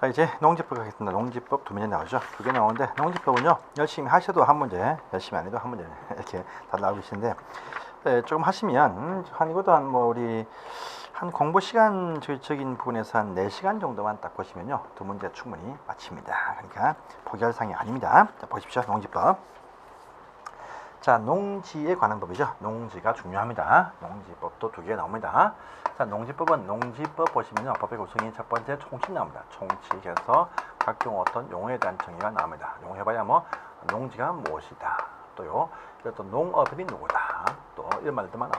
자, 이제 농지법 가겠습니다. 농지법 두 문제 나오죠. 두 개 나오는데, 농지법은요 열심히 하셔도 한 문제, 열심히 안 해도 한 문제 이렇게 다 나오고 계시는데, 조금 하시면 한 이것도 한 우리 한 공부 시간적인 부분에서 한 4시간 정도만 딱 보시면요 두 문제 충분히 마칩니다. 그러니까 포기할 상이 아닙니다. 자, 보십시오. 농지법. 자, 농지에 관한 법이죠. 농지가 중요합니다. 농지법도 두 개 나옵니다. 자, 농지법은 농지법 보시면요 법의 구성이 첫 번째 총칙 나옵니다. 총칙에서 각종 어떤 용어에 대한 정의가 나옵니다. 용어해봐야 뭐 농지가 무엇이다, 또요 또 농업이 누구다, 또 이런 말들만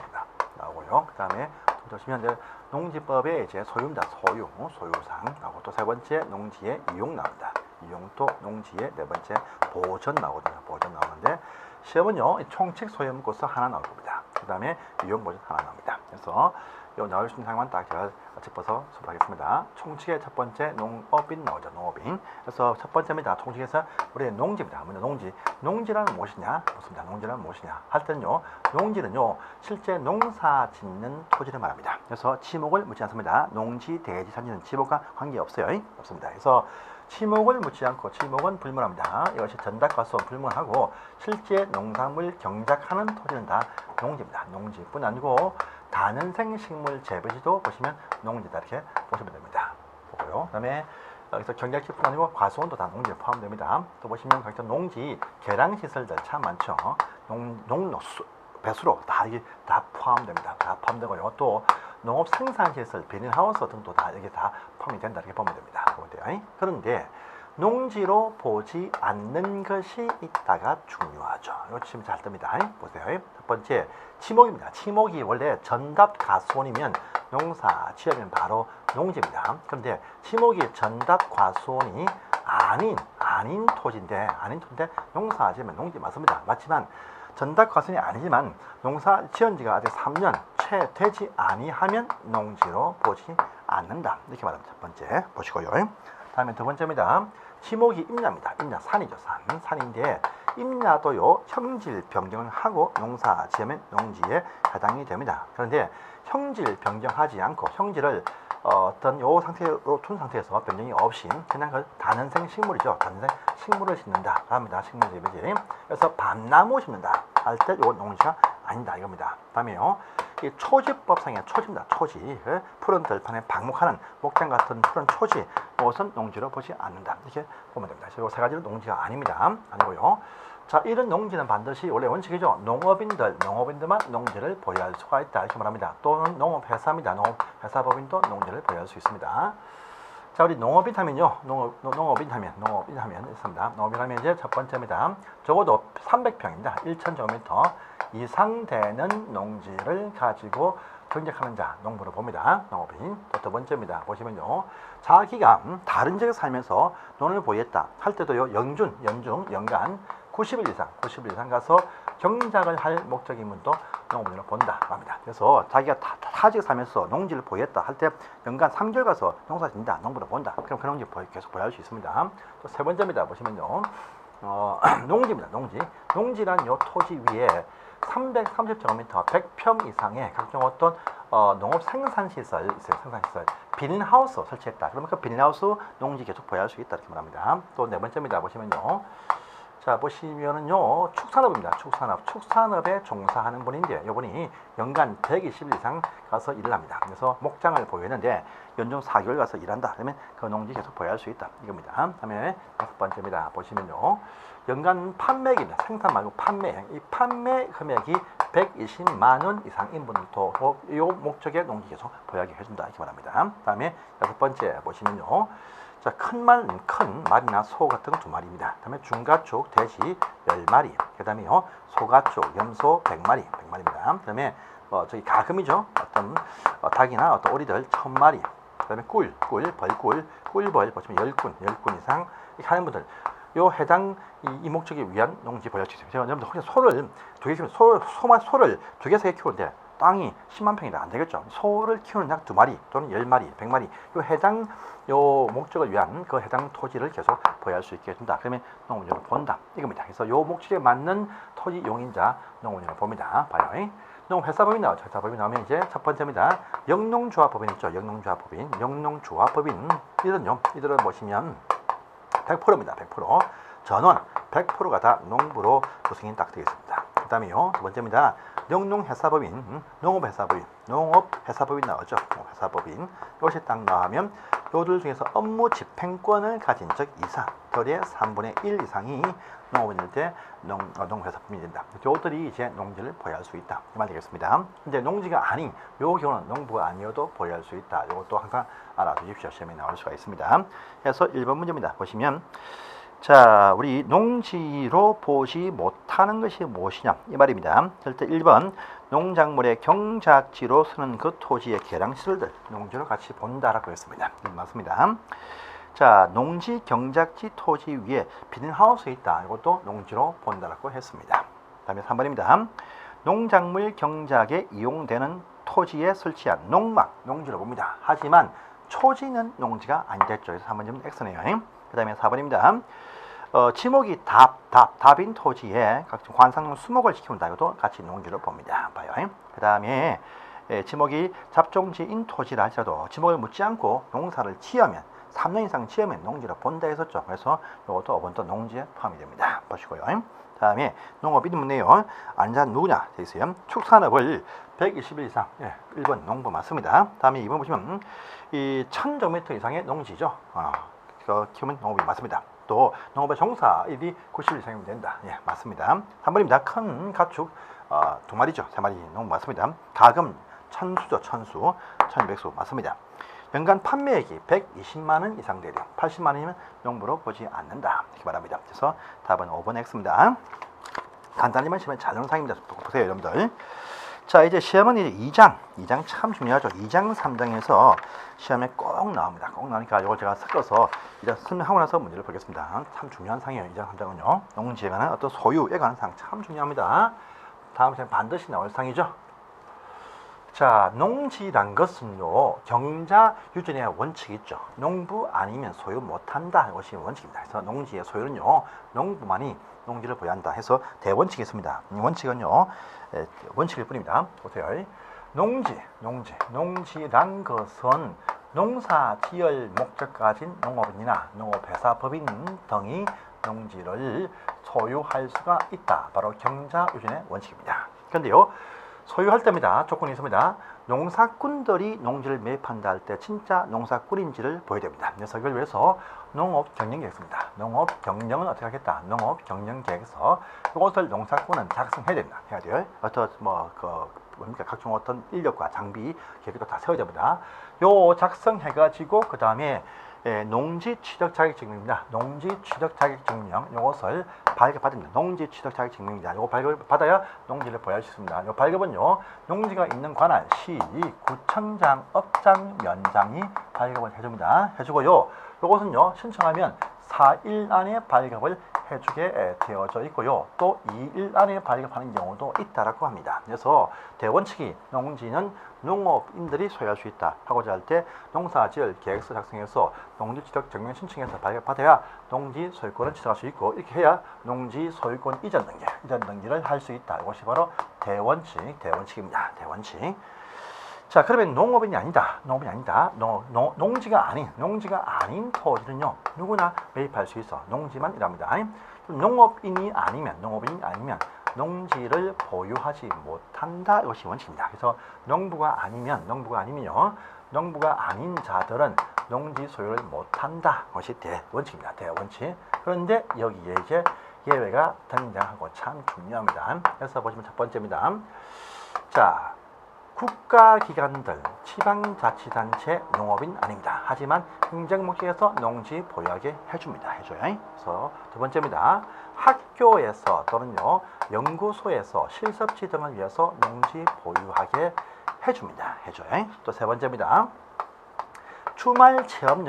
나오고요. 그 다음에 보시면 농지법의 이제 소유입니다. 소유상 나오고, 또 세 번째 농지의 이용 나옵니다. 이용도 농지의 네 번째 보전 나오거든요. 보전 나오는데 시험은요 총칙 소유 문구서 하나 나올 겁니다. 그 다음에 이용 보전 하나 나옵니다. 그래서 요 나올 수 있는 상황만 딱 제가 짚어서 수업하겠습니다. 총칙의 첫 번째 농업인 나오죠. 농업인. 그래서 첫 번째입니다. 총칙에서 우리 농지입니다. 먼저 농지란 무엇이냐? 묻습니다. 농지란 무엇이냐? 할 때는요, 농지는요 실제 농사 짓는 토지를 말합니다. 그래서 지목을 묻지 않습니다. 농지, 대지, 산지는 지목과 관계 없어요. 없습니다. 그래서 지목을 묻지 않고, 지목은 불문합니다. 이것이 전답과수 불문하고, 실제 농산물 경작하는 토지는 다 농지입니다. 농지뿐 아니고 다는생 식물 재배지도 보시면 농지다, 이렇게 보시면 됩니다. 보고요. 그다음에 여기서 경작지뿐 아니고 과수원도 다 농지에 포함됩니다. 또 보시면 각종 농지 개량 시설들 참 많죠. 농로수, 배수로 이게 다 포함됩니다. 다 포함되고요. 또 농업 생산시설, 비닐하우스 등도 다 여기 다 포함이 된다, 이렇게 보면 됩니다. 그런데 농지로 보지 않는 것이 있다가 중요하죠. 이거 지금 잘 뜹니다. 보세요. 첫 번째 지목입니다. 지목이 원래 전답과수원이면 농사 지으면 바로 농지입니다. 그런데 지목이 전답과수원이 아닌 토지인데 농사 지으면 농지 맞습니다. 맞지만 전답과수원이 아니지만 농사 지은 지가 아직 3년 채 되지 아니하면 농지로 보지 않는다, 이렇게 말합니다. 첫 번째 보시고요. 다음에 두 번째입니다. 지목이 임야입니다. 임야, 산이죠. 산인데 임야도요 형질 변경을 하고 농사 지으면 농지에 해당이 됩니다. 그런데 형질 변경하지 않고, 형질을 어떤 요 상태로 둔 상태에서 변경이 없이 그냥 그 다는생 식물이죠. 다는생 식물을 심는다 합니다. 식물 재배지. 그래서 밤나무 심는다 할 때 요 농지가 아니다, 이겁니다. 다음에요, 이 초지법상의 초지입니다. 초지, 푸른 들판에 방목하는 목장 같은 푸른 초지, 이것은 농지로 보지 않는다, 이렇게 보면 됩니다. 이 세 가지는 농지가 아닙니다. 아니고요. 자, 이런 농지는 반드시 원래 원칙이죠. 농업인들만 농지를 보유할 수가 있다, 이렇게 말합니다. 또는 농업회사입니다. 농업회사법인도 농지를 보유할 수 있습니다. 자, 우리 농업인 하면요, 농업인 하면 있습니다. 농업인 하면 이제 첫 번째입니다. 적어도 300평입니다. 1,000제곱미터 이상 되는 농지를 가지고 경작하는 자, 농부로 봅니다. 농업인. 또 두 번째입니다. 보시면요, 자기가 다른 지역에 살면서 농을 보유했다 할 때도요, 연간 90일 이상 가서 경작을 할 목적이면도 농업인으로 본다 합니다. 그래서 자기가 타지에 살면서 농지를 보유했다 할 때 연간 3개월 가서 농사 짓는다, 농부로 본다. 그럼 그 농지 계속 보유할 수 있습니다. 또 세 번째입니다. 보시면요, 농지입니다. 농지란 요 토지 위에 330제곱미터 100평 이상의 각종 어떤 농업 생산시설 있어요. 생산시설. 비닐하우스 설치했다. 그러면 그 비닐하우스 농지 계속 보유할 수 있다, 이렇게 말합니다. 또 네 번째입니다. 보시면요, 자, 보시면은요, 축산업입니다. 축산업에 종사하는 분인데, 이분이 연간 120일 이상 가서 일을 합니다. 그래서 목장을 보유했는데 연중 4개월 가서 일한다. 그러면 그 농지 계속 보유할 수 있다, 이겁니다. 다음에 다섯 번째입니다. 보시면요, 연간 판매액입니다. 생산 말고 판매. 이 판매 금액이 120만 원 이상인 분도 이 목적의 농지 계속 보유하게 해준다, 이렇게 말합니다. 다음에 여섯 번째 보시면요, 자, 큰 말이나 소 같은 거 2마리입니다. 그다음에 중가축 돼지 10마리. 그다음에요, 소가축 염소 100마리입니다. 그다음에 저기 가금이죠. 어떤 닭이나 어떤 오리들 1000마리. 그다음에 꿀벌 보시면 10군 이상 이렇게 하는 분들, 요 해당 이 목적에 위한 농지 보유할 수 있습니다. 제가 여러분들 혹시 소를 두 개 키우면 소를 두 개, 세 개 키우는데 땅이 10만 평이라 안 되겠죠. 소를 키우는 약 2마리 또는 10마리, 100마리, 요 해당 목적을 위한 그 해당 토지를 계속 보유할 수 있게 해준다. 그러면 농업인으로 본다, 이겁니다. 그래서 요 목적에 맞는 토지 용인자 농업인으로 봅니다. 봐요. 농업회사법인 나오죠. 회사법인 나오면 이제 첫 번째입니다. 영농조합법인 있죠. 영농조합법인. 영농조합법인. 이들은 보시면 100%입니다. 100%. 전원 100%가 다 농부로 구성이 딱 되겠습니다. 그 다음에요. 두 번째입니다. 영농회사법인, 농업회사법인 나오죠. 농업회사법인. 이것이 딱 나오면 요들 중에서 업무 집행권을 가진 즉 이상, 덜의 3분의 1 이상이 농업인일 때 농회사법인이 된다. 요들이 이제 농지를 보유할 수 있다. 이 말 되겠습니다. 근데 농지가 아닌 요 경우는 농부가 아니어도 보유할 수 있다. 이것도 항상 알아두십시오. 시험에 나올 수가 있습니다. 그래서 1번 문제입니다. 보시면 자, 우리 농지로 보지 못하는 것이 무엇이냐 이 말입니다. 절대 1번 농작물의 경작지로 쓰는 그 토지의 계량시설들 농지로 같이 본다라고 했습니다. 맞습니다. 자, 농지 경작지 토지 위에 비닐하우스 있다. 이것도 농지로 본다라고 했습니다. 다음에 3번입니다. 농작물 경작에 이용되는 토지에 설치한 농막 농지로 봅니다. 하지만 초지는 농지가 아니다 했죠. 그래서 3번은 X네요. 그 다음에 4번입니다. 지목이 답인 토지에 각종 관상용 수목을 시키는다. 이것도 같이 농지로 봅니다. 봐요. 그 다음에 지목이 잡종지인 토지라 할지라도 지목을 묻지 않고 농사를 지으면 3년 이상 지으면 농지로 본다 했었죠. 그래서 이것도 5번도 농지에 포함이 됩니다. 보시고요. 다음에 농업 이름 묻네요. 안자 누구냐 되어 있어요. 축산업을 120일 이상 1번 농부 맞습니다. 다음에 2번 보시면 이 1000제곱미터 이상의 농지죠. 키우면 농업이 맞습니다. 또 농업의 종사일이 90일 이상이면 된다. 예, 맞습니다. 3번입니다. 큰 가축 2마리죠. 3마리 농업 맞습니다. 가금 천수죠. 천수 1200수 맞습니다. 연간 판매액이 120만 원 이상 되려 80만 원이면 농부로 보지 않는다. 이렇게 말합니다. 그래서 답은 5번 X입니다. 간단히만 시험에 잘 나오는 상입니다. 보세요, 여러분들. 자, 이제 시험은 이제 2장 참 중요하죠. 2장 3장에서 시험에 꼭 나옵니다. 꼭 나오니까 이걸 제가 섞어서 이제 설명하고 나서 문제를 보겠습니다. 참 중요한 상이에요. 2장 3장은요. 농지에 관한 어떤 소유에 관한 상 참 중요합니다. 다음 시간에 반드시 나올 상이죠. 자, 농지란 것은요, 경자 유전의 원칙이 있죠. 농부 아니면 소유 못한다. 이것이 원칙입니다. 그래서 농지의 소유는요, 농부만이 농지를 보유한다 해서 대원칙이 있습니다. 이 원칙은요, 원칙일 뿐입니다. 보세요. 농지란 것은 농사 지을 목적 가진 농업인이나 농업회사법인 등이 농지를 소유할 수가 있다. 바로 경자 유전의 원칙입니다. 그런데요, 소유할 때입니다. 조건이 있습니다. 농사꾼들이 농지를 매입한다 할 때 진짜 농사꾼인지를 보여야 됩니다. 그래서 이걸 위해서 농업경영계획서입니다. 농업경영은 어떻게 하겠다? 농업경영계획서 이것을 농사꾼은 작성해야 됩니다. 해야 돼요. 어떤 각종 어떤 인력과 장비 계획도 다 세워야 됩니다. 요 작성해가지고 그 다음에 농지 취득 자격증명입니다. 농지 취득 자격증명 이것을 발급받습니다. 농지 취득 자격증명입니다. 이거 발급받아야 농지를 보유할 수 있습니다. 이 발급은요, 농지가 있는 관할, 시, 구청장, 업장, 면장이 발급을 해줍니다. 해주고요, 이것은요 신청하면 4일 안에 발급을 해주게 되어져 있고요. 또 2일 안에 발급하는 경우도 있다라고 합니다. 그래서 대원칙이 농지는 농업인들이 소유할 수 있다 하고자 할 때 농사지을 계획서 작성해서 농지 취득 증명 신청해서 발급받아야 농지 소유권을 취득할 수 있고, 이렇게 해야 농지 소유권 이전 등기를 할 수 있다. 이것이 바로 대원칙입니다. 대원칙. 자, 그러면 농지가 아닌 토지는요, 누구나 매입할 수 있어. 농지만 이랍니다. 농업인이 아니면 농지를 보유하지 못한다. 이것이 원칙입니다. 그래서 농부가 아니면요, 농부가 아닌 자들은 농지 소유를 못한다. 이것이 대원칙입니다. 대원칙. 그런데 여기에 이제 예외가 등장하고 참 중요합니다. 그래서 보시면 첫 번째입니다. 자, 국가기관들, 지방자치단체 농업인 아닙니다. 하지만 행정목적에서 농지 보유하게 해줍니다. 해줘요. 그래서 두 번째입니다. 학교에서 또는요, 연구소에서 실습지 등을 위해서 농지 보유하게 해줍니다. 해줘요. 또 세 번째입니다. 주말 체험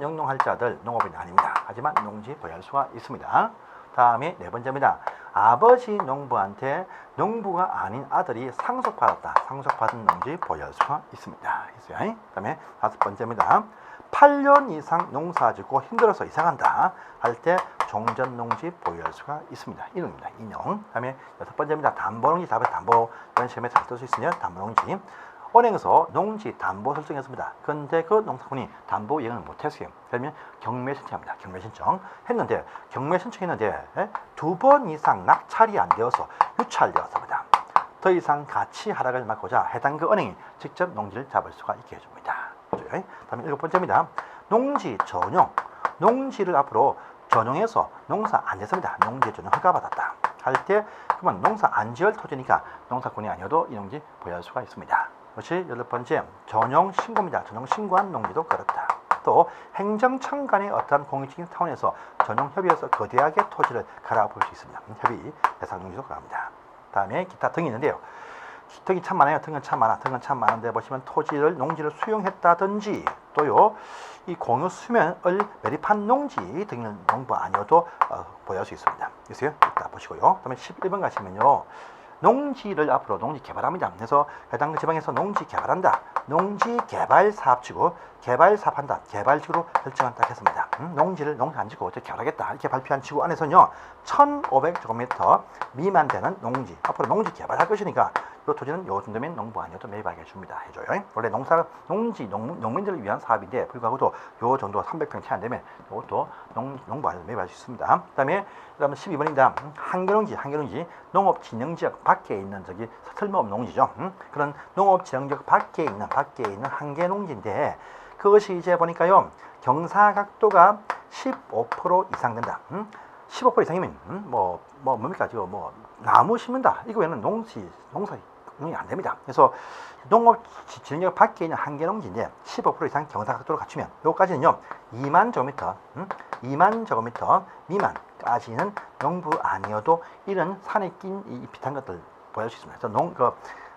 영농할 자들 농업인 아닙니다. 하지만 농지 보유할 수가 있습니다. 다음에 네 번째입니다. 아버지 농부한테 농부가 아닌 아들이 상속받았다. 상속받은 농지 보유할 수가 있습니다. 있어요. 그다음에 다섯 번째입니다. 8년 이상 농사 짓고 힘들어서 이사간다 할 때 종전 농지 보유할 수가 있습니다. 인용입니다. 인용. 그다음에 여섯 번째입니다. 담보 농지 답에 담보 이런 시험에 잘 쓸 수 있으면 담보 농지. 은행에서 농지 담보 설정했습니다. 근데 그 농사꾼이 담보 이행을 못했어요. 그러면 경매 신청합니다. 경매 신청 했는데 경매 신청했는데 2번 이상 낙찰이 안 되어서 유찰되었습니다. 더 이상 가치 하락을 막고자 해당 그 은행이 직접 농지를 잡을 수가 있게 해줍니다. 다음에 일곱 번째입니다. 농지 전용. 농지를 앞으로 전용해서 농사 안 됐습니다. 농지 전용 허가받았다 할 때 그러면 농사 안 지을 토지니까 농사꾼이 아니어도 이 농지 보유할 수가 있습니다. 그것이 여덟 번째 전용 신고입니다. 전용 신고한 농지도 그렇다. 또 행정청 간의 어떠한 공익적인 차원에서 전용 협의해서 거대하게 토지를 갈아볼 수 있습니다. 협의 대상 농지도 그럽니다. 다음에 기타 등이 있는데요. 등이 참 많아요. 등은 참 많은데 보시면 토지를 농지를 수용했다든지 또요 이 공유 수면을 매립한 농지 등은 농부 아니어도 보유할 수 있습니다. 그래서요 이따 보시고요. 그다음에 11번 가시면요. 농지를 앞으로 농지 개발합니다. 그래서 해당 지방에서 농지 개발한다. 농지 개발 사업지구 개발 사업한다. 개발지구로 결정한다 했습니다. 농지를 농사 안 짓고 어떻게 개발하겠다 이렇게 발표한 지구 안에서는요 1500제곱미터 미만 되는 농지 앞으로 농지 개발할 것이니까 이 토지는 요 정도면 농부 아니어도 매입하게 해줍니다. 해줘요. 원래 농지 농민들을 위한 사업인데 불구하고도 요 정도 300평 채 안 되면 이것도 농부 아니어도 매입할 수 있습니다. 그다음에 12번입니다. 한계농지 농업진흥지역 밖에 있는 저기 틀림없는 농지죠. 그런 농업진흥지역 밖에 있는 한계농지인데 그것이 이제 보니까요 경사각도가 15% 이상 된다. 15% 이상이면 뭡니까 지금 나무 심는다 이거 외에는 농사 안 됩니다. 그래서 농업 진흥지역 밖에 있는 한계농지인데 15% 이상 경사각도를 갖추면 요까지는요 2만 제곱미터 미만까지는 농부 아니어도 이런 산에 낀 이 비슷한 것들 보여줄 수 있습니다. 그래서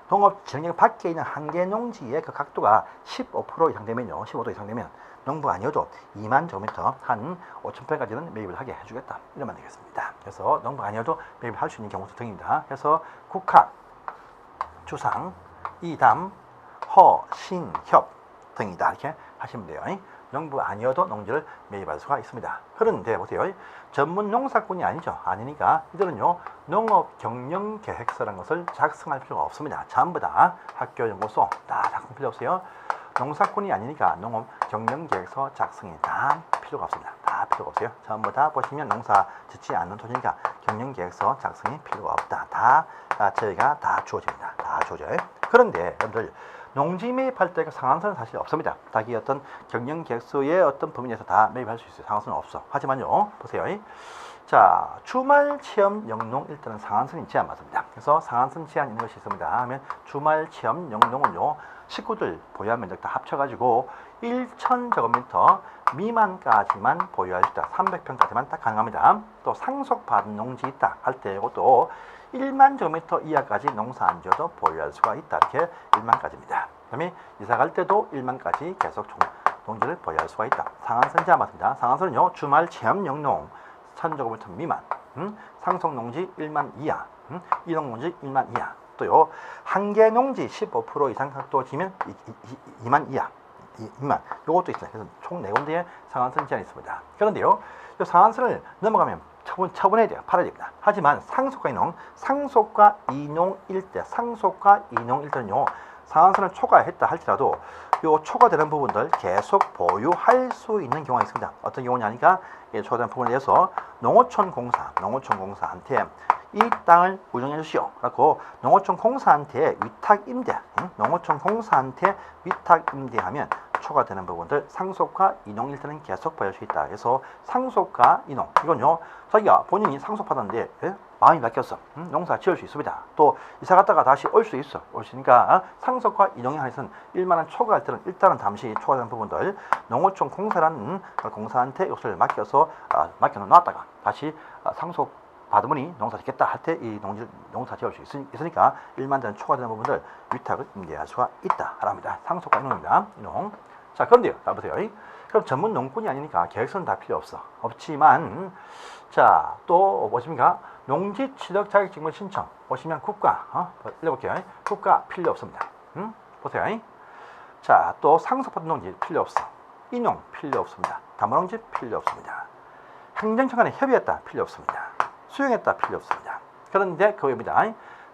농업 진흥지역 밖에 있는 한계농지의 그 각도가 15% 이상 되면요 15도 이상 되면 농부 아니어도 2만 제곱미터 한 5,000평까지는 매입을 하게 해주겠다 이러면 되겠습니다. 그래서 농부 아니어도 매입을 할 수 있는 경우도 등입니다. 그래서 국학 주상, 이담, 허, 신, 협 등이다 이렇게 하시면 돼요. 농부 아니어도 농지를 매입할 수가 있습니다. 그런데 보세요. 전문 농사꾼이 아니니까 이들은요 농업 경영 계획서라는 것을 작성할 필요가 없습니다. 전부 다 학교 연구소 다 작성 필요 없어요. 농사꾼이 아니니까 농업 경영 계획서 작성이 다 필요가 없습니다. 다 필요가 없어요. 전부 다 보시면 농사 짓지 않는 토지니까 경영 계획서 작성이 필요가 없다. 다 저희가 다 주어집니다. 다 주어져요. 그런데 여러분들 농지 매입할 때 상한선은 사실 없습니다. 자기 어떤 경영 계획서의 어떤 범위 내에서 다 매입할 수 있어요. 상한선은 없어. 하지만요, 보세요. 자, 주말 체험 영농 일단은 상한선이 제한받습니다. 그래서 상한선 제한 있는 것이 있습니다. 하면 주말 체험 영농은요, 식구들 보유한 면적 다 합쳐가지고 1,000제곱미터 미만까지만 보유할 수 있다. 300평까지만 딱 가능합니다. 또 상속받은 농지 있다 할 때 이것도 1만 제곱미터 이하까지 농사 안 지어도 보유할 수가 있다. 이렇게 1만까지입니다. 그 다음에 이사 갈 때도 1만까지 계속 농지를 보유할 수가 있다. 상한선 제한받습니다. 상한선은요, 주말 체험 영농 1,000제곱미터 미만, 상속 농지 1만 이하, 이동 농지 1만 이하, 또요 한계 농지 15% 이상 각도지면 2만 이하, 2만 요것도 있습니다. 그래서 총 4군데의 상한선 제한이 있습니다. 그런데요, 이 상한선을 넘어가면 처분해야 돼요. 팔아야 됩니다. 하지만 상속과 이농일 때, 는요 상한선을 초과했다 할지라도 요 초과되는 부분들 계속 보유할 수 있는 경우가 있습니다. 어떤 경우냐니까 초과되는 부분에 대해서 농어촌공사한테 이 땅을 우정해 주시오. 그래고 농어촌공사한테 위탁 임대하면 초과되는 부분들 상속과 이농일 때는 계속 보여줄 수 있다. 그래서 상속과 이농 이건요 자기가 본인이 상속받았는데 마음이 바뀌었어. 농사 지을 수 있습니다. 또 이사 갔다가 다시 올 수 있어. 오시니까 상속과 이농에 한해서는 1만원 초과할 때는 일단은 잠시 초과되는 부분들 농어촌 공사라는 공사한테 이것을 맡겨놨다가 다시 상속 받으머니 농사 짓겠다 할 때 이 농사 지을 수 있으니까 1만 원 초과되는 부분들 위탁을 임대할 수가 있다. 합니다. 상속과 이농입니다. 이농. 자, 그런데요. 자, 보세요. 그럼 전문 농군이 아니니까 계획서는 다 필요 없지만, 자, 또 보십니까? 농지 취득 자격증명 신청. 보시면 국가, 읽어볼게요. 국가 필요 없습니다. 보세요. 자, 또 상속받은 농지 필요 없어. 인용 필요 없습니다. 담보농지 필요 없습니다. 행정청 간에 협의했다 필요 없습니다. 수용했다 필요 없습니다. 그런데 그겁니다.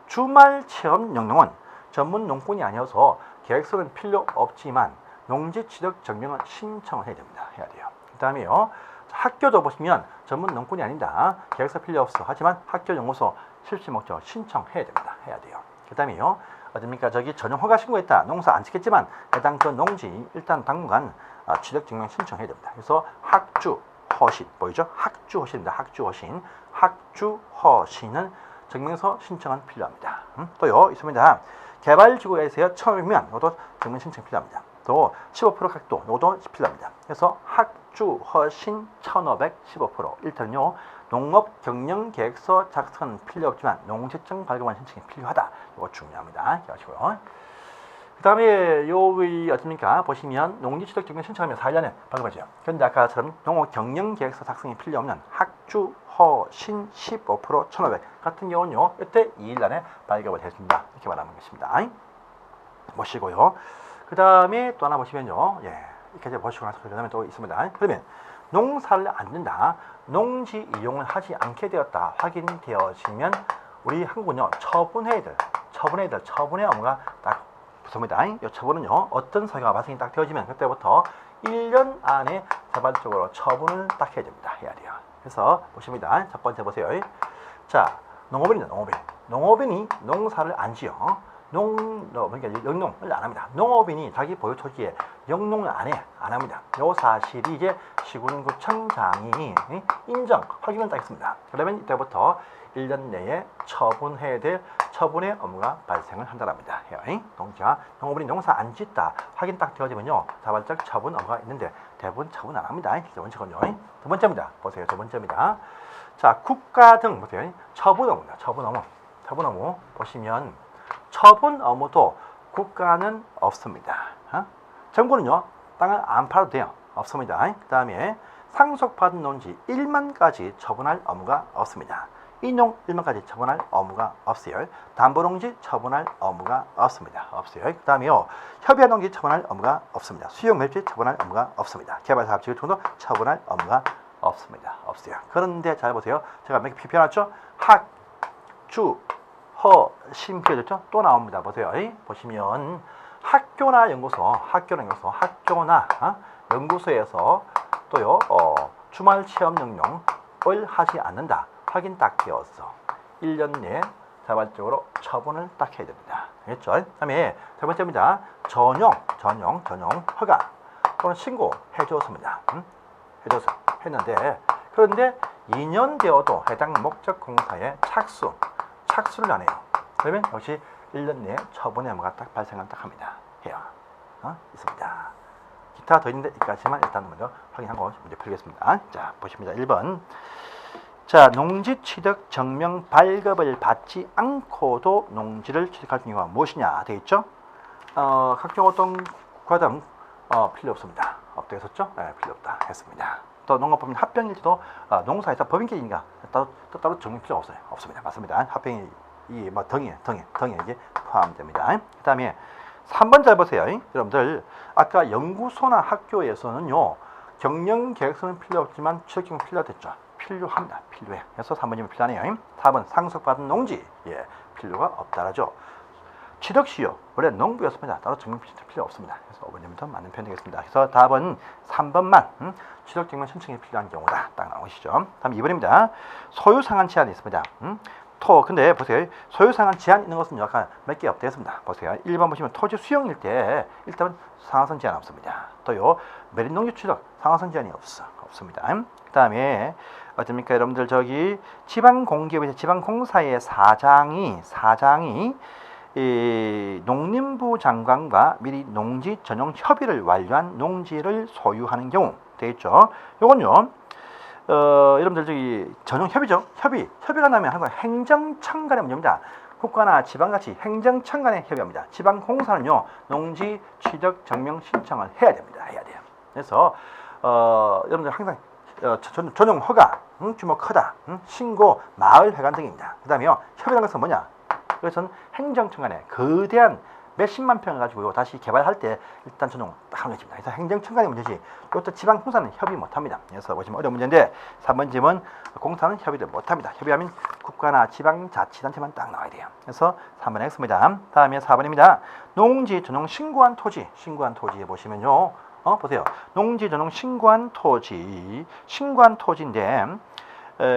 주말 체험 영농은 전문 농군이 아니어서 계획서는 필요 없지만 농지 취득 증명은 신청을 해야 됩니다. 해야 돼요. 그 다음에요. 학교도 보시면 전문 농군이 아니다. 계획서 필요 없어. 하지만 학교 연구소 실시 목적 신청해야 됩니다. 해야 돼요. 그 다음에요. 어딥니까? 저기 전용 허가 신고했다. 농사 안 짓겠지만 해당 그 농지 일단 당분간 취득 증명 신청해야 됩니다. 그래서 학주 허신 보이죠? 학주 허신입니다. 학주 허신. 학주 허신은 증명서 신청은 필요합니다. 또요 있습니다. 개발지구에서요 처음이면 이것도 증명 신청 필요합니다. 또 15% 각도 이것도 필요합니다. 그래서 학주 허신 1515% 일단요 농업 경영 계획서 작성은 필요 없지만 농지증 발급원 신청이 필요하다. 이거 중요합니다. 기억하시고요. 그 다음에 여기 어떻습니까? 보시면 농지 취득 증명 신청하면 4일 안에 발급하죠. 그런데 아까처럼 농업 경영 계획서 작성이 필요 없는 학주 허신 15% 1500 같은 경우는요 이때 2일 안에 발급을 했습니다. 이렇게 말하는 것입니다. 보시고요. 그 다음에 또 하나 보시면요. 이렇게 보시고 나서 그 다음에 또 있습니다. 그러면 농사를 안 된다. 농지 이용을 하지 않게 되었다. 확인되어지면 우리 한국은요 처분의 업무가 딱 붙습니다. 이 처분은요 어떤 사유가 발생이 딱 되어지면 그때부터 1년 안에 자발적으로 처분을 딱 해야 됩니다. 해야 돼요. 그래서 보십니다. 첫 번째 보세요. 자, 농업인입니다. 농업인이 농사를 안 지어. 그러니까 영농을 안 합니다. 농업인이 자기 보유 토지에 영농을 안 합니다. 요 사실이 이제 시군구청장이 인정, 확인을 딱 했습니다. 그러면 이때부터 1년 내에 처분해야 될 처분의 업무가 발생을 한다랍니다. 농업인이 농사 안 짓다 확인 딱 되어지면요 자발적 처분 업무가 있는데 대부분 처분 안 합니다. 두 번째군요. 두 번째입니다. 보세요. 두 번째입니다. 자, 국가 등 보세요. 처분 업무입니다. 처분 업무 보시면 처분 업무도 국가는 없습니다. 정부는요 땅을 안 팔아도 돼요. 없습니다. 그 다음에 상속받은 농지 1만까지 처분할 업무가 없습니다. 인용 1만까지 처분할 업무가 없어요. 담보농지 처분할 업무가 없습니다. 없어요. 그 다음에요 협의한 농지 처분할 업무가 없습니다. 수용 매입지 처분할 업무가 없습니다. 개발사업 지구청도 처분할 업무가 없습니다. 없어요. 그런데 잘 보세요. 제가 몇 개 피해놨죠? 학, 주, 허, 신 피해졌죠? 또 나옵니다. 보세요. 보시면 학교나 연구소에서 또요 주말 체험 영용을 하지 않는다. 확인 딱 되었어. 1년 내에 자발적으로 처분을 딱 해야 됩니다. 알겠죠? 그 다음에 세 번째입니다. 전용 허가 또는 신고해줬습니다. 했는데 그런데 2년 되어도 해당 목적 공사에 착수를 안 해요. 그러면 역시 1년 내에 처분의 업무가 딱 발생을 딱 합니다. 해요. 있습니다. 기타 더 있는데 이까지만 일단 먼저 확인하고 문제 풀겠습니다. 자, 보십니다. 1번. 자, 농지 취득 증명 발급을 받지 않고도 농지를 취득할 경우가 무엇이냐 되어 있죠? 각종 어떤 과정 필요 없습니다. 없다 했었죠? 네, 필요 없다 했습니다. 또 농업법인 합병일지도 농사에서 법인계인가 따로 증명 필요 없어요. 없습니다. 맞습니다. 합병이 등에 이게 포함됩니다. 그 다음에 3번 잘 보세요. 여러분들 아까 연구소나 학교에서는요 경영계획서는 필요 없지만 취득증 필요했죠. 필요합니다. 필요해. 그래서 3번이면 필요하네요. 4번 상속받은 농지 필요가 없다라죠. 취득시효 원래 농부였습니다. 따로 증명 필요 없습니다. 그래서 5번이면 맞는 표현 되겠습니다. 그래서 답은 3번만 취득증명 신청이 필요한 경우다. 딱 나오시죠. 다음 2번입니다. 소유상한 제한이 있습니다. 근데 보세요. 소유상한 제한 있는 것은 약간 몇 개 없다 했습니다. 보세요. 1번 보시면 토지 수용일 때 일단 상한선 제한 없습니다. 또요 매립농지 취득 상한선 제한이 없습니다. 그 다음에 어떻습니까? 여러분들 저기 지방공기업에서 지방공사의 사장이 이 농림부 장관과 미리 농지 전용 협의를 완료한 농지를 소유하는 경우 되겠죠. 요건요. 여러분들 저기 전용 협의죠. 협의가 나면 항상 행정청 간의 문제입니다. 국가나 지방같이 행정청 간의 협의입니다. 지방공사는요 농지 취득 증명 신청을 해야 됩니다. 해야 돼요. 그래서 여러분들 항상 전용 허가, 규모 크다, 신고, 마을 회관 등입니다. 그 다음에요 협의라는 것은 뭐냐? 그것은 행정청 간의 거대한 몇십만 평을 가지고 다시 개발할 때 일단 전용 딱 하는 것입니다. 그래서 행정청 간의 문제지 이것도 지방공사는 협의 못합니다. 그래서 보시면 어려운 문제인데 3번 질문 공사는 협의를 못합니다. 협의하면 국가나 지방자치단체만 딱 나와야 돼요. 그래서 3번 X입니다. 다음에 4번입니다. 농지 전용 신고한 토지에 보시면요. 보세요. 농지 전용 신고한 토지인데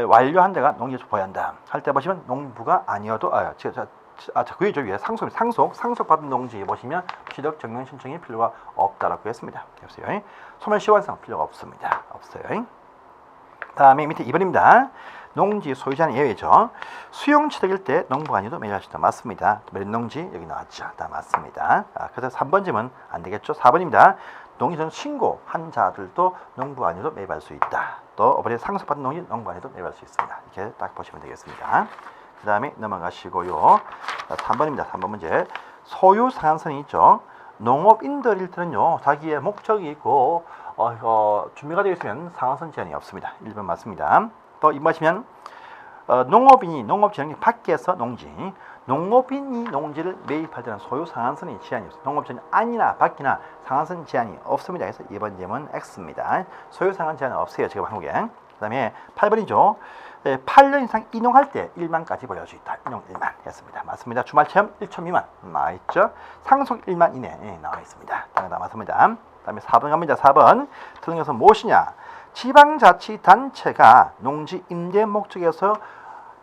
완료한 데가 농지에서 보여야 한다. 할 때 보시면 농부가 아니어도 그게 저 위에 상속 받은 농지에 보시면 취득 증명 신청이 필요가 없다라고 했습니다. 보세요. 소멸시 완성 필요가 없습니다. 없어요. 다음에 밑에 2번입니다. 농지 소유자는 예외죠. 수용 취득일 때 농부가 아니어도 매입할 수 있다. 맞습니다. 몇 농지 여기 나왔죠. 다 맞습니다. 그래서 3번 질문 안 되겠죠. 4번입니다. 농지전 신고한 자들도 농부가 아니어도 매입할 수 있다. 또 어번에 상속받은 농지 농부가 아니어도 매입할 수 있습니다. 이렇게 딱 보시면 되겠습니다. 그 다음에 넘어가시고요. 3번입니다. 3번 문제. 소유 상한선이 있죠. 농업인들일 때는요. 자기의 목적이 있고 준비가 되어 있으면 상한선 제한이 없습니다. 1번 맞습니다. 또 2번 하시면 농업인이 농업지역이 밖에서 농업인이 농지를 매입할 때는 소유 상한선이 제한이 없습니다. 농업지역이 안이나 밖이나 상한선 제한이 없습니다. 그래서 2번 질문 X입니다. 소유 상한 제한은 없어요. 지금 한국에. 그 다음에 8번이죠. 8년 이상 이농할 때 1만까지 보여줄 수 있다. 이농 1만 했습니다. 맞습니다. 주말 체험 1초 미만 나와 있죠. 상속 1만 이내에 나와 있습니다. 다 맞습니다. 그 다음에 4번 갑니다. 4번 틀린 것은 무엇이냐? 지방자치단체가 농지 임대 목적에서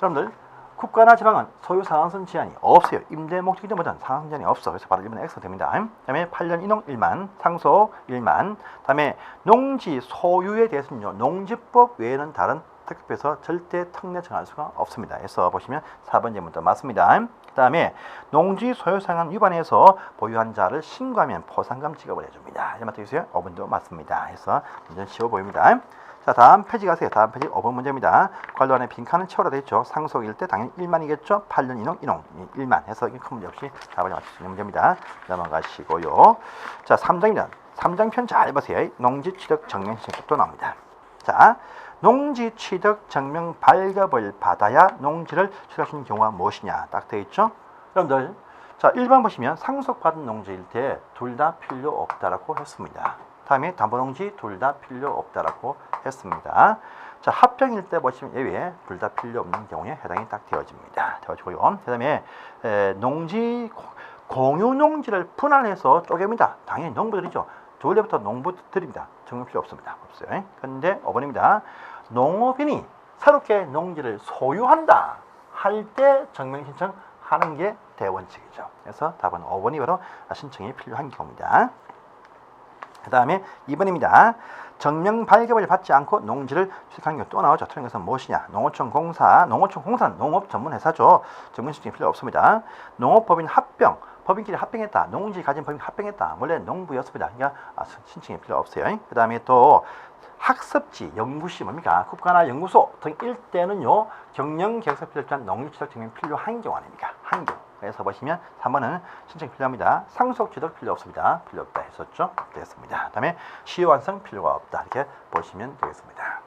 여러분들 국가나 지방은 소유 상한선 제한이 없어요. 임대 목적이든 뭐든 상한선 제한이 없어. 그래서 바로 1번 X가 됩니다. 그 다음에 8년 이농 1만, 상속 1만. 그 다음에 농지 소유에 대해서는요. 농지법 외에는 다른 특별에서 절대 특례 정할 수가 없습니다. 그래서 보시면 4번 질문도 맞습니다. 그 다음에 농지 소유 상한 위반해서 보유한 자를 신고하면 포상금 지급을 해줍니다. 이제 맞춰주세요. 5번도 맞습니다. 해서 문제는 쉬워 보입니다. 자, 다음 페이지 가세요. 다음 페이지 5번 문제입니다. 관로 안에 빈칸은 채워라 되어 있죠. 상속일 때 당연히 1만이겠죠. 8년 이농 1만 해서 큰 문제 없이 답을 맞출 수 있는 문제입니다. 넘어가시고요. 자, 3장입니다. 3장편 잘 보세요. 농지 취득 증명 신청 또 나옵니다. 자, 농지 취득 증명 발급을 받아야 농지를 취득할 수 있는 경우가 무엇이냐 딱 되어 있죠. 여러분들 자 1번 보시면 상속받은 농지일 때 둘 다 필요 없다라고 했습니다. 다음에 담보농지 둘 다 필요 없다라고 했습니다. 자 합병일 때 보시면 예외 둘 다 필요 없는 경우에 해당이 딱 되어집니다. 되어지고요. 그다음에 농지 공유 농지를 분할해서 쪼갭니다. 당연히 농부들이죠. 둘레부터 농부들입니다. 증명 필요 없습니다. 없어요. 그런데 5번입니다. 농업인이 새롭게 농지를 소유한다 할 때 증명 신청하는 게 대원칙이죠. 그래서 답은 5번이 바로 신청이 필요한 경우입니다. 그 다음에 2번입니다. 증명 발급을 받지 않고 농지를 취득하는 경우 또 나오죠. 틀린 것은 무엇이냐? 농어촌 공사는 농업 전문 회사죠. 증명 신청이 필요 없습니다. 농업법인 합병, 법인끼리 합병했다. 농지 가진 법인 합병했다. 원래 농부였습니다. 그러니까 신청이 필요 없어요. 그 다음에 또 학습지, 연구시 뭡니까? 국가나 연구소 등일 때는요. 경영 계획서 필요한 농지취득 증명이 필요한 경우 아닙니까? 한 경우. 그래서 보시면 3번은 신청 필요합니다. 상속 취득 필요 없습니다. 필요 없다 했었죠? 되겠습니다. 다음에 시효 완성 필요가 없다. 이렇게 보시면 되겠습니다.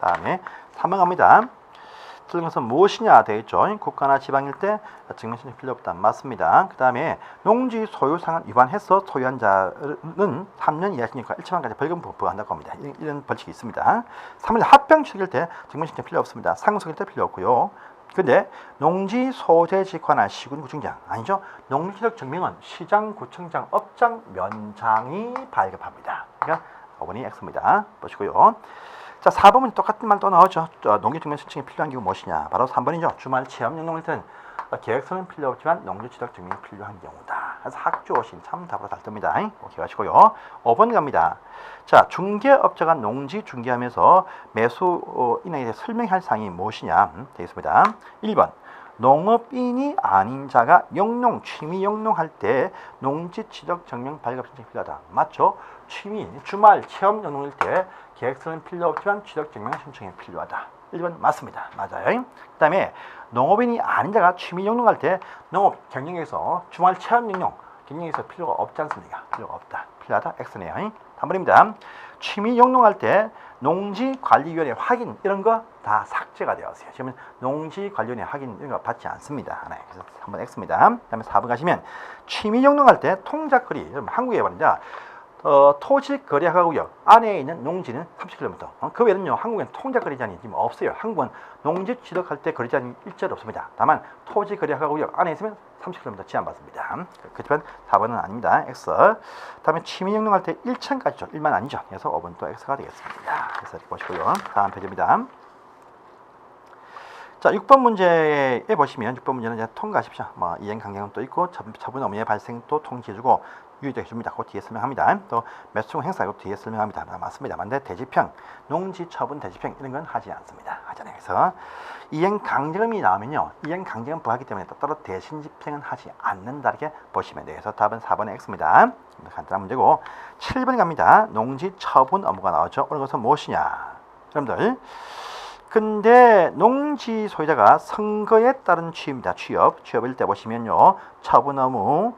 다음에 3번 갑니다. 틀린 것은 무엇이냐 되어 있죠. 국가나 지방일 때 증명 신청 필요 없다. 맞습니다. 그 다음에 농지 소유 상한 위반해서 소유한 자는 3년 이하시니까 1천만까지 벌금 부과한다고 합니다. 이런 벌칙이 있습니다. 3년 합병 취득일 때 증명 신청 필요 없습니다. 상속일 때 필요 없고요. 근데 농지 소재지 관할 시군구청장 아니죠. 농지취득 증명은 시장, 구청장, 업장, 면장이 발급합니다. 그러니까 5번이 X입니다. 보시고요. 자, 4번은 똑같은 말 또 나오죠. 농지증명 신청이 필요한 경우 무엇이냐? 바로 3번이죠. 주말 체험 영농일 때는 계획서는 필요 없지만 농지취득 증명이 필요한 경우다. 그래서 학주오신 참 답으로 잘 뜹니다. 오케이 하시고요. 5번 갑니다. 자, 중개업자가 농지 중개하면서 매수인에 대해 설명할 사항이 무엇이냐? 되겠습니다. 1번. 농업인이 아닌 자가 영농, 취미 영농할 때 농지취득 증명 발급 신청이 필요하다. 맞죠? 취미, 주말 체험 영농일 때 계획서는 필요 없지만 취득 증명 신청이 필요하다. 1번 맞습니다. 맞아요. 그 다음에 농업인이 아닌 자가 취미 영농할 때 농업 경영에서 주말 체험 영농 경영에서 필요가 없지 않습니까? 필요가 없다. 필요하다. X네요. 3번입니다. 취미 영농할 때 농지관리위원회 확인 이런 거 다 삭제가 되었어요. 지금 농지관리위원회 확인 이런 거 받지 않습니다. 네, 그래서 3번 X입니다. 그 다음에 4번 가시면 취미 영농할 때 통작거리 여러분 한국에 말입니다. 토지 거래하구역 안에 있는 농지는 30km. 그 외에는요, 한국엔 통작 거래제한이 지금 없어요. 한국은 농지 취득할 때 거래제한이 일절 없습니다. 다만 토지 거래하구역 안에 있으면 30km 제한받습니다. 그렇지만 4번은 아닙니다. X. 다음에 취미 영농할 때 1천까지죠. 1만 아니죠. 그래서 5번 또 X가 되겠습니다. 그래서 이렇게 보시고요. 다음 페이지입니다. 자, 6번 문제에 보시면 6번 문제는 이제 통과하십시오. 뭐 이행 강경은 또 있고 처분 업무의 발생 또 통지해주고 유의도 해줍니다. 그 뒤에 설명합니다. 또 매수총 행사 그 뒤에 설명합니다. 맞습니다. 근데 대지평, 농지 처분 대지평 이런 건 하지 않습니다. 하잖아요. 그래서 이행 강제금이 나오면요, 이행 강제금 부하기 때문에 따로 대신 집행은 하지 않는다 이렇게 보시면 돼요. 그래서 답은 4번의 X입니다. 간단한 문제고 7번 갑니다. 농지 처분 업무가 나오죠. 오늘 것은 무엇이냐, 여러분들. 근데 농지 소유자가 선거에 따른 취업입니다. 취업일 때 보시면요, 처분 업무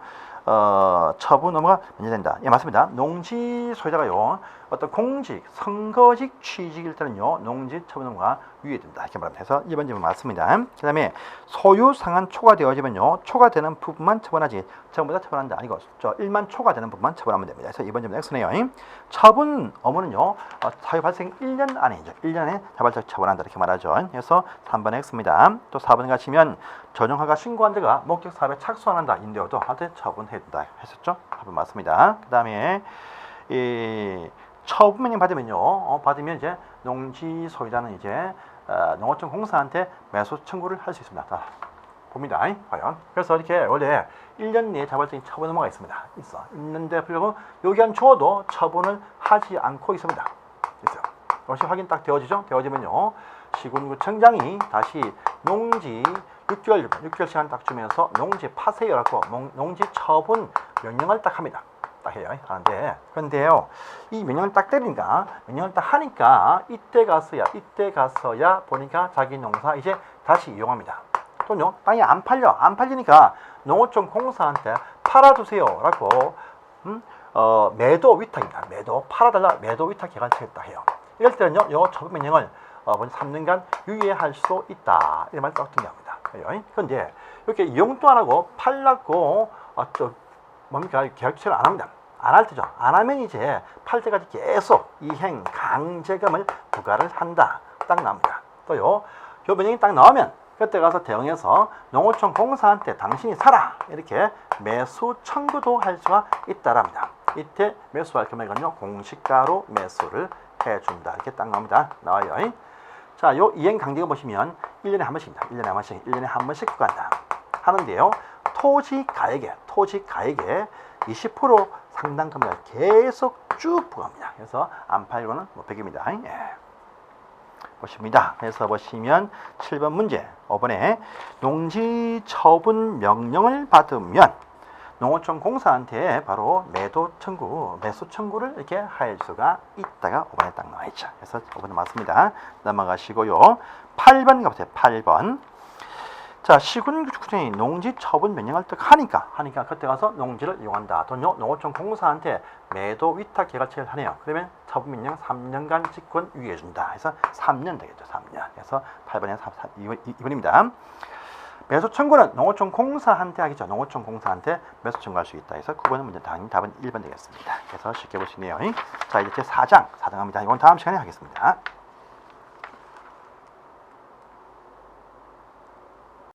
처분 업무가 면제된다. 예, 맞습니다. 농지 소유자가요, 어떤 공직, 선거직 취직일 때는요, 농지 처분 업무가 유예된다. 이렇게 말합니다. 그래서 2번 질문 맞습니다. 그 다음에 소유 상한 초과되어지면요, 초과되는 부분만 처분하지 전부 다 처분한다. 아니고 일만 초과되는 부분만 처분하면 됩니다. 그래서 2번 질문 X네요. 처분 업무는요, 사유 발생 1년 안에죠. 1년 안에 자발적 처분한다. 이렇게 말하죠. 그래서 3번 X입니다. 또 4번 가시면 전용허가 신고한 자가 목적 사업에 착수한다. 인데어도 한테 처분해야 된다. 했었죠. 4번 맞습니다. 그 다음에 처분 명령 받으면요, 받으면 이제 농지 소유자는 이제 농어촌 공사한테 매수 청구를 할 수 있습니다. 자, 봅니다. 과연. 그래서 이렇게 원래 1년 내에 자발적인 처분 업무가 있는데 불구하고 요기한 주어도 처분을 하지 않고 있습니다. 있어요. 이것이 확인 딱 되어지죠. 되어지면요, 시군구청장이 다시 농지 6개월 시간 딱 주면서 농지 파세요라고 농지 처분 명령을 딱 합니다. 딱 해요. 하는데, 그런데요, 이 명령을 딱 때리니까, 명령을 딱 하니까 이때 가서야 보니까 자기 농사 이제 다시 이용합니다. 또는요, 땅이 안 팔리니까 농어촌 공사한테 팔아주세요라고 매도 위탁입니다. 팔아달라 매도 위탁 계약을 체했다 해요. 이럴 때는요, 이 처분 명령을 3년간 유예할 수 있다. 이런 말을 딱 등장합니다. 그런데 이렇게 이용도 안 하고 팔라고 뭡니까? 계약 취소를 안 합니다. 안 할 때죠. 안 하면 이제 팔 때까지 계속 이행 강제금을 부과를 한다. 딱 나옵니다. 또요, 요 명령이 딱 나오면 그때 가서 대응해서 농어촌 공사한테 당신이 사라 이렇게 매수 청구도 할 수가 있다랍니다. 이때 매수할 금액은요, 공시가로 매수를 해준다. 이렇게 딱 나옵니다. 나와요. 자, 요 이행 강제금 보시면 1년에 한 번씩입니다. 1년에 한 번씩 부과한다. 하는데요, 토지 가액에 20% 상당 금액을 계속 쭉 부과합니다. 그래서 안 팔고는 못 베깁니다. 예. 보십니다. 그래서 보시면 7번 문제 5번에 농지 처분 명령을 받으면 농어촌 공사한테 바로 매수 청구를 이렇게 할 수가 있다가 5번에 딱 나와 있죠. 그래서 5번은 맞습니다. 넘어가시고요. 8번 가보세요. 8번. 자, 시군구청이 농지 처분 명령을 딱 하니까 그때 가서 농지를 이용한다. 또는요, 농어촌 공사한테 매도 위탁 계약을 하네요. 그러면 처분 명령 3년간 직권 유예해준다. 해서 3년 되겠죠. 3년. 그래서 8번에 2번입니다. 매수 청구는 농어촌 공사한테 하겠죠. 농어촌 공사한테 매수 청구할 수 있다. 해서 9번은 문제 답은 1번 되겠습니다. 그래서 쉽게 보시네요. 자, 이제 제 4장 합니다. 이건 다음 시간에 하겠습니다.